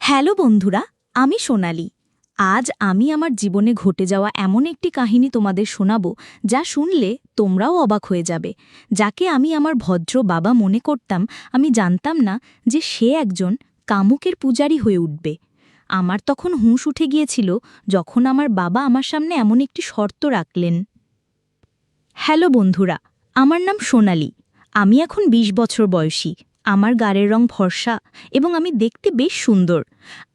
Hello বন্ধুরা, আমি সোনালি। আজ আমি আমার জীবনে ঘটে যাওয়া এমন একটি কাহিনী তোমাদের শোনাবো যা শুনলে তোমরাও অবাক হয়ে যাবে। যাকে আমি আমার ভদ্র বাবা মনে করতাম, আমি জানতাম না যে সে একজন কামুকের পূজারী হয়ে উঠবে। আমার তখন হুঁশ উঠে গিয়েছিল যখন আমার বাবা আমার সামনে এমন একটি শর্ত রাখলেন। হ্যালো বন্ধুরা, আমার নাম সোনালি। আমি এখন ২০ বছর বয়সী। আমার গায়ের রং ফর্সা এবং আমি দেখতে বেশ সুন্দর।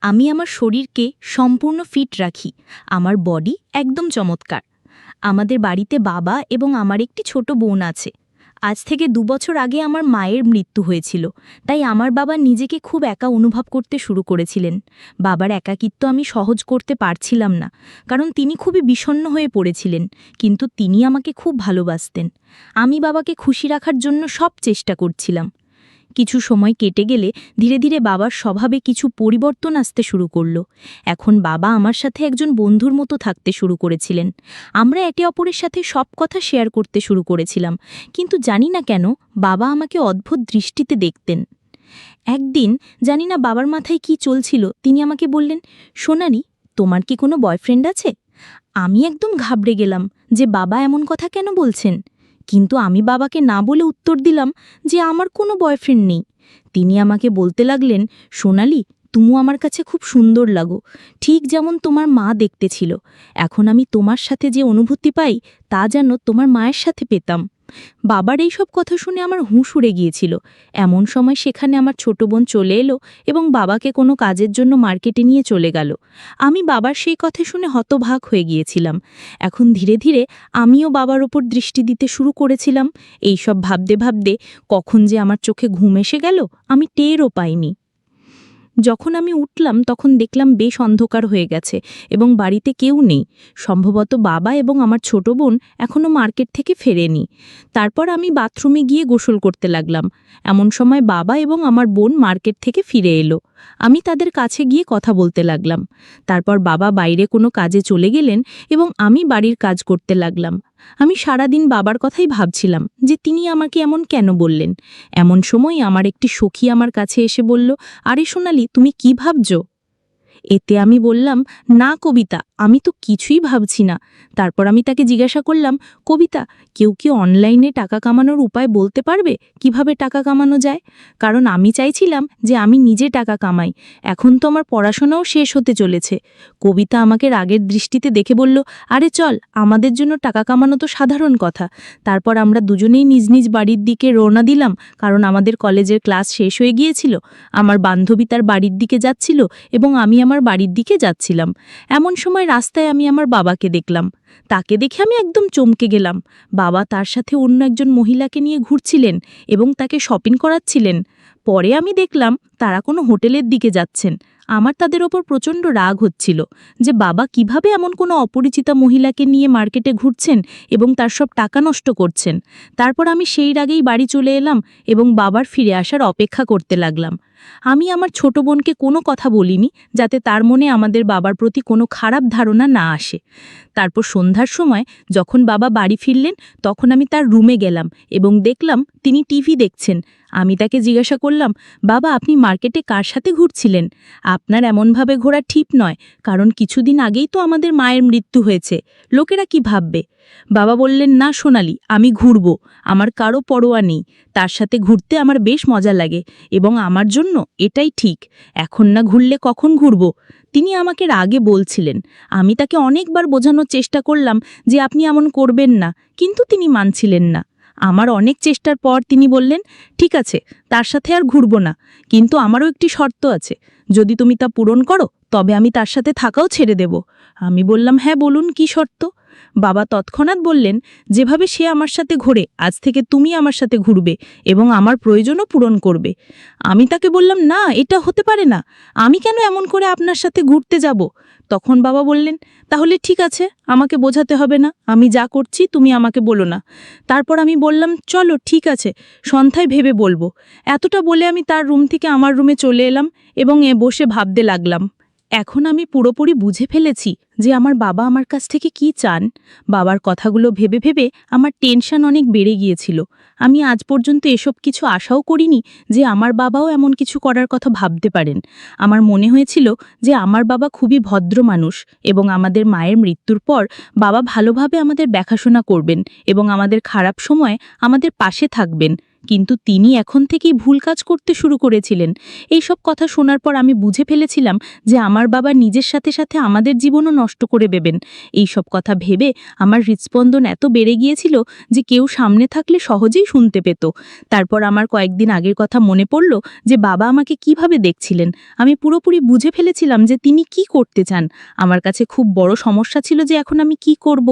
আমি আমার শরীরকে সম্পূর্ণ ফিট রাখি। আমার বডি একদম চমৎকার। আমাদের বাড়িতে বাবা এবং আমার একটি ছোট বোন আছে। আজ থেকে ২ বছর আগে আমার মায়ের মৃত্যু হয়েছিল, তাই আমার বাবা নিজেকে খুব একা অনুভব করতে শুরু করেছিলেন। বাবার একাকিত্ব আমি সহজ করতে পারছিলাম না, কারণ তিনি খুবই বিষণ্ণ হয়ে পড়েছিলেন, কিন্তু তিনি আমাকে খুব ভালোবাসতেন। আমি বাবাকে খুশি রাখার জন্য সব চেষ্টা করছিলাম। কিছু সময় কেটে গেলে ধীরে ধীরে বাবার স্বভাবে কিছু পরিবর্তন আসতে শুরু করল। এখন বাবা আমার সাথে একজন বন্ধুর মতো থাকতে শুরু করেছিলেন। আমরা একে অপরের সাথে সব কথা শেয়ার করতে শুরু করেছিলাম, কিন্তু জানি না কেন বাবা আমাকে অদ্ভুত দৃষ্টিতে দেখতেন। একদিন জানি না বাবার মাথায় কি চলছিল, তিনি আমাকে বললেন, সোনালি, তোমার কি কোনো বয়ফ্রেন্ড আছে? আমি একদম ঘাবড়ে গেলাম যে বাবা এমন কথা কেন বলছেন, কিন্তু আমি বাবাকে না বলে উত্তর দিলাম যে আমার কোনো বয়ফ্রেন্ড নেই। তিনি আমাকে বলতে লাগলেন, সোনালি, তুমি আমার কাছে খুব সুন্দর লাগো, ঠিক যেমন তোমার মা দেখতে ছিল। এখন আমি তোমার সাথে যে অনুভূতি পাই তা যেন তোমার মায়ের সাথে পেতাম। বাবার এই সব কথা শুনে আমার হুঁশ উড়ে গিয়েছিল। এমন সময় সেখানে আমার ছোট বোন চলে এলো এবং বাবাকে কোনো কাজের জন্য মার্কেটে নিয়ে চলে গেল। আমি বাবার সেই কথা শুনে হতবাক হয়ে গিয়েছিলাম। এখন ধীরে ধীরে আমিও বাবার ওপর দৃষ্টি দিতে শুরু করেছিলাম। এই সব ভাবতে ভাবতে কখন যে আমার চোখে ঘুম এসে গেল আমি টেরও পাইনি। যখন আমি উঠলাম তখন দেখলাম বেশ অন্ধকার হয়ে গেছে এবং বাড়িতে কেউ নেই। সম্ভবত বাবা এবং আমার ছোট বোন এখনও মার্কেট থেকে ফেরেনি। তারপর আমি বাথরুমে গিয়ে গোসল করতে লাগলাম। এমন সময় বাবা এবং আমার বোন মার্কেট থেকে ফিরে এলো। আমি তাদের কাছে গিয়ে কথা বলতে লাগলাম। তারপর বাবা বাইরে কোনো কাজে চলে গেলেন এবং আমি বাড়ির কাজ করতে লাগলাম। আমি সারাদিন বাবার কথাই ভাবছিলাম যে তিনি আমাকে এমন কেন বললেন। এমন সময় আমার একটি সখী আমার কাছে এসে বলল, আরে সোনালি, তুমি কি ভাবছো? এতে আমি বললাম, না কবিতা, আমি তো কিছুই ভাবছি না। তারপর আমি তাকে জিজ্ঞাসা করলাম, কবিতা, কেউ কি অনলাইনে টাকা কামানোর উপায় বলতে পারবে, কিভাবে টাকা কামানো যায়? কারণ আমি চাইছিলাম যে আমি নিজে টাকা কামাই। এখন তো আমার পড়াশোনাও শেষ হতে চলেছে। কবিতা আমাকে রাগের দৃষ্টিতে দেখে বলল, আরে চল, আমাদের জন্য টাকা কামানো তো সাধারণ কথা। তারপর আমরা দুজনেই নিজ নিজ বাড়ির দিকে রওনা দিলাম, কারণ আমাদের কলেজের ক্লাস শেষ হয়ে গিয়েছিল। আমার বান্ধবী তার বাড়ির দিকে যাচ্ছিল এবং আমি আমার বাড়ির দিকে যাচ্ছিলাম। এমন সময় রাস্তায় আমি আমার বাবাকে দেখলাম। তাকে দেখে আমি একদম চমকে গেলাম। বাবা তার সাথে অন্য একজন মহিলাকে নিয়ে ঘুরছিলেন এবং তাকে শপিং করাচ্ছিলেন। পরে আমি দেখলাম তারা কোনো হোটেলের দিকে যাচ্ছেন। আমার তাদের ওপর প্রচণ্ড রাগ হচ্ছিল যে বাবা কিভাবে এমন কোনো অপরিচিতা মহিলাকে নিয়ে মার্কেটে ঘুরছেন এবং তার সব টাকা নষ্ট করছেন। তারপর আমি সেই রাগেই বাড়ি চলে এলাম এবং বাবার ফিরে আসার অপেক্ষা করতে লাগলাম। আমি আমার ছোট বোনকে কোনো কথা বলিনি, যাতে তার মনে আমাদের বাবার প্রতি কোনো খারাপ ধারণা না আসে। তারপর সন্ধ্যার সময় যখন বাবা বাড়ি ফিরলেন তখন আমি তার রুমে গেলাম এবং দেখলাম তিনি টিভি দেখছেন। আমি তাকে জিজ্ঞাসা করলাম, বাবা, আপনি মার্কেটে কার সাথে ঘুরছিলেন? আপনার এমনভাবে ঘোরা ঠিক নয়, কারণ কিছুদিন আগেই তো আমাদের মায়ের মৃত্যু হয়েছে। লোকেরা কি ভাববে? বাবা বললেন, না সোনালি, আমি ঘুরব, আমার কারো পরোয়া নেই। তার সাথে ঘুরতে আমার বেশ মজা লাগে এবং আমার জন্য এটাই ঠিক। এখন না ঘুরলে কখন ঘুরব? তিনি আমাকে রাগে বলছিলেন। আমি তাকে অনেকবার বোঝানোর চেষ্টা করলাম যে আপনি এমন করবেন না, কিন্তু তিনি মানছিলেন না। আমার অনেক চেষ্টার পর তিনি বললেন, ঠিক আছে, তার সাথে আর ঘুরব না, কিন্তু আমারও একটি শর্ত আছে। যদি তুমি তা পূরণ করো তবে আমি তার সাথে থাকাও ছেড়ে দেব। আমি বললাম, হ্যাঁ বলুন, কি শর্ত? বাবা তৎক্ষণাৎ বললেন, যেভাবে সে আমার সাথে ঘোরে আজ থেকে তুমি আমার সাথে ঘুরবে এবং আমার প্রয়োজনও পূরণ করবে। আমি তাকে বললাম, না, এটা হতে পারে না। আমি কেন এমন করে আপনার সাথে ঘুরতে যাব? তখন বাবা বললেন, তাহলে ঠিক আছে, আমাকে বোঝাতে হবে না, আমি যা করছি তুমি আমাকে বলো না। তারপর আমি বললাম, চলো ঠিক আছে, সন্ধ্যায় ভেবে বলবো। এতটা বলে আমি তার রুম থেকে আমার রুমে চলে এলাম এবং বসে ভাবতে লাগলাম। এখন আমি পুরোপুরি বুঝে ফেলেছি যে আমার বাবা আমার কাছ থেকে কি চান। বাবার কথাগুলো ভেবে ভেবে আমার টেনশন অনেক বেড়ে গিয়েছিল। আমি আজ পর্যন্ত এসব কিছু আশাও করিনি যে আমার বাবাও এমন কিছু করার কথা ভাবতে পারেন। আমার মনে হয়েছিল যে আমার বাবা খুবই ভদ্র মানুষ এবং আমাদের মায়ের মৃত্যুর পর বাবা ভালোভাবে আমাদের দেখাশোনা করবেন এবং আমাদের খারাপ সময়ে আমাদের পাশে থাকবেন। কিন্তু তিনি এখন থেকেই ভুল কাজ করতে শুরু করেছিলেন। এই সব কথা শোনার পর আমি বুঝে ফেলেছিলাম যে আমার বাবা নিজের সাথে সাথে আমাদের জীবনও নষ্ট করে দেবেন। এই সব কথা ভেবে আমার হৃৎস্পন্দন এত বেড়ে গিয়েছিল যে কেউ সামনে থাকলে সহজেই শুনতে পেত। তারপর আমার কয়েকদিন আগের কথা মনে পড়ল যে বাবা আমাকে কিভাবে দেখছিলেন। আমি পুরোপুরি বুঝে ফেলেছিলাম যে তিনি কি করতে চান। আমার কাছে খুব বড় সমস্যা ছিল যে এখন আমি কি করব।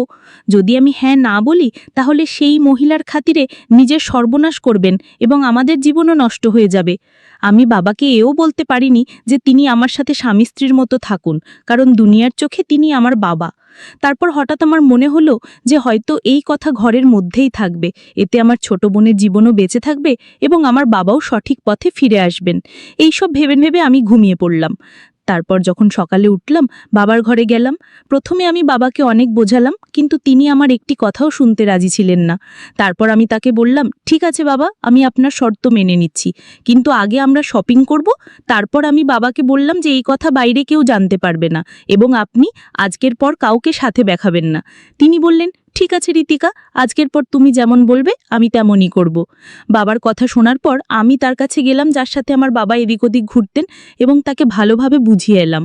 যদি আমি হ্যাঁ না বলি তাহলে সেই মহিলার খাতিরে নিজের সর্বনাশ করবেন এবং আমাদের জীবনও নষ্ট হয়ে যাবে। আমি বাবাকে এও বলতে পারিনি যে তিনি আমার সাথে স্বামী স্ত্রীর মতো থাকুন, কারণ দুনিয়ার চোখে তিনি আমার বাবা। তারপর হঠাৎ আমার মনে হলো যে হয়তো এই কথা ঘরের মধ্যেই থাকবে, এতে আমার ছোট বোনের জীবনও বেঁচে থাকবে এবং আমার বাবাও সঠিক পথে ফিরে আসবেন। এইসব ভেবে ভেবে আমি ঘুমিয়ে পড়লাম। তারপর যখন সকালে উঠলাম, বাবার ঘরে গেলাম। প্রথমে আমি বাবাকে অনেক বোঝালাম, কিন্তু তিনি আমার একটি কথাও শুনতে রাজি ছিলেন না। তারপর আমি তাকে বললাম, ঠিক আছে বাবা, আমি আপনার শর্ত মেনে নিচ্ছি, কিন্তু আগে আমরা শপিং করব। তারপর আমি বাবাকে বললাম যে এই কথা বাইরে কেউ জানতে পারবে না এবং আপনি আজকের পর কাউকে সাথে দেখাবেন না। তিনি বললেন, ঠিক আছে ঋতিকা, আজকের পর তুমি যেমন বলবে আমি তেমনই করব। বাবার কথা শোনার পর আমি তার কাছে গেলাম যার সাথে আমার বাবা এদিক ওদিক ঘুরতেন এবং তাকে ভালোভাবে বুঝিয়ে এলাম।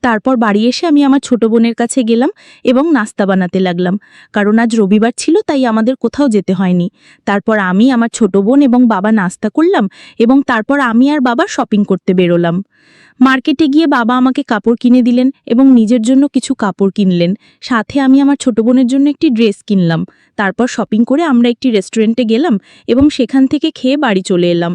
তারপর বাড়ি এসে আমি আমার ছোট বোনের কাছে গেলাম এবং নাস্তা বানাতে লাগলাম, কারণ আজ রবিবার ছিল, তাই আমাদের কোথাও যেতে হয়নি। তারপর আমি, আমার ছোট বোন এবং বাবা নাস্তা করলাম এবং তারপর আমি আর বাবা শপিং করতে বেরোলাম। মার্কেটে গিয়ে বাবা আমাকে কাপড় কিনে দিলেন এবং নিজের জন্য কিছু কাপড় কিনলেন। সাথে আমি আমার ছোট বোনের জন্য একটি ড্রেস কিনলাম। তারপর শপিং করে আমরা একটি রেস্টুরেন্টে গেলাম এবং সেখান থেকে খেয়ে বাড়ি চলে এলাম।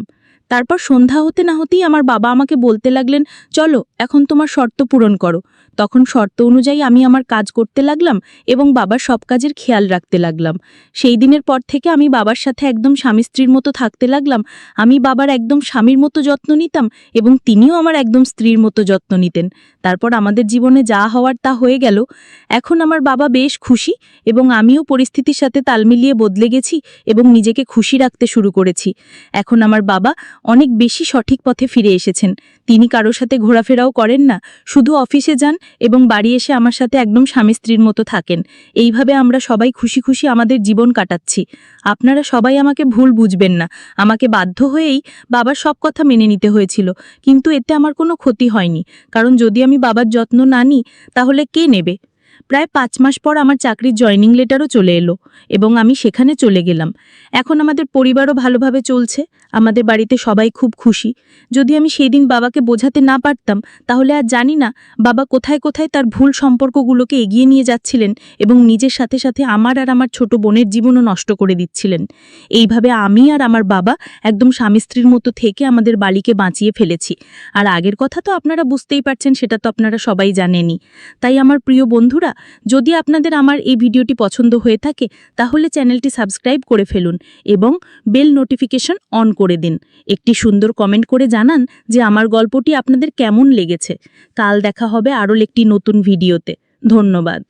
তারপর সন্ধ্যা হতে না হতেই আমার বাবা আমাকে বলতে লাগলেন, চলো এখন তোমার শর্ত পূরণ করো। তখন শর্ত অনুযায়ী আমি আমার কাজ করতে লাগলাম এবং বাবার সব কাজের খেয়াল রাখতে লাগলাম। সেই দিনের পর থেকে আমি বাবার সাথে একদম স্বামী স্ত্রীর মতো থাকতে লাগলাম। আমি বাবার একদম স্বামীর মতো যত্ন নিতাম এবং তিনিও আমার একদম স্ত্রীর মতো যত্ন নিতেন। তারপর আমাদের জীবনে যা হওয়ার তা হয়ে গেল। এখন আমার বাবা বেশ খুশি এবং আমিও পরিস্থিতির সাথে তাল মিলিয়ে বদলে গেছি এবং নিজেকে খুশি রাখতে শুরু করেছি। এখন আমার বাবা অনেক বেশি সঠিক পথে ফিরে এসেছেন। তিনি কারোর সাথে ঘোরাফেরাও করেন না, শুধু অফিসে যান এবং বাড়ি এসে আমার সাথে একদম স্বামী স্ত্রীর মতো থাকেন। এইভাবে আমরা সবাই খুশি খুশি আমাদের জীবন কাটাচ্ছি। আপনারা সবাই আমাকে ভুল বুঝবেন না। আমাকে বাধ্য হয়েই বাবার সব কথা মেনে নিতে হয়েছিল, কিন্তু এতে আমার কোনো ক্ষতি হয়নি, কারণ যদি আমি বাবার যত্ন না নিই তাহলে কে নেবে। প্রায় 5 মাস পর আমার চাকরির জয়নিং লেটারও চলে এলো এবং আমি সেখানে চলে গেলাম। এখন আমাদের পরিবারও ভালোভাবে চলছে, আমাদের বাড়িতে সবাই খুব খুশি। যদি আমি সেই দিন বাবাকে বোঝাতে না পারতাম তাহলে আর জানি না বাবা কোথায় কোথায় তার ভুল সম্পর্কগুলোকে এগিয়ে নিয়ে যাচ্ছিলেন এবং নিজের সাথে সাথে আমার আর আমার ছোট বোনের জীবনও নষ্ট করে দিচ্ছিলেন। এইভাবে আমি আর আমার বাবা একদম স্বামী স্ত্রীর মতো থেকে আমাদের বাড়িকে বাঁচিয়ে ফেলেছি। আর আগের কথা তো আপনারা বুঝতেই পারছেন, সেটা তো আপনারা সবাই জানেনই। তাই আমার প্রিয় বন্ধুরা, যদি আপনাদের আমার এই ভিডিওটি পছন্দ হয়ে থাকে তাহলে চ্যানেলটি সাবস্ক্রাইব করে ফেলুন এবং বেল নোটিফিকেশন অন করে দিন। একটি সুন্দর কমেন্ট করে জানান যে আমার গল্পটি আপনাদের কেমন লেগেছে। কাল দেখা হবে আরও একটি নতুন ভিডিওতে। ধন্যবাদ।